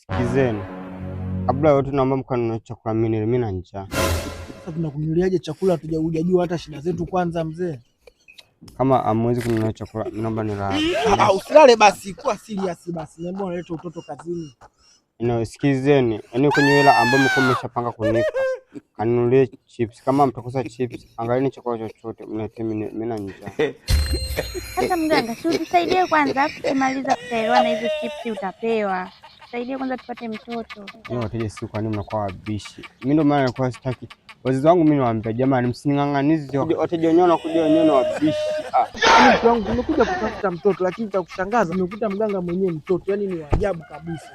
Sikizeni, kabla yote naomba mkanunue chakula, mimi na njaa. Sasa tunakununuliaje chakula hujajua hata shida zetu kwanza mzee? Kama amwezi kununua chakula, naomba nilale. Usilale basi, kuwa serious basi. Niambia unaleta utoto kazini. Sikizeni, yaani kwenye hela ambayo mko mmeshapanga kunipa, kanunulie chips. Kama mtakosa chips, angalieni chakula chochote mletee, mimi na njaa. Sasa mganga, si utusaidie kwanza, tukimaliza tutaelewana, hizo chips utapewa. Tusaidie kwanza tupate mtoto. Hiyo wateja si kwa nini mnakuwa wabishi? Mimi ndio maana nilikuwa sitaki. Wazazi wangu mimi niwaambia, jamani msining'ang'anize. Wateja wenyewe wanakuja wenyewe na wabishi. Mtu wangu tumekuja kutafuta mtoto, lakini cha kushangaza tumekuta mganga mwenyewe mtoto. Yaani ni ajabu kabisa.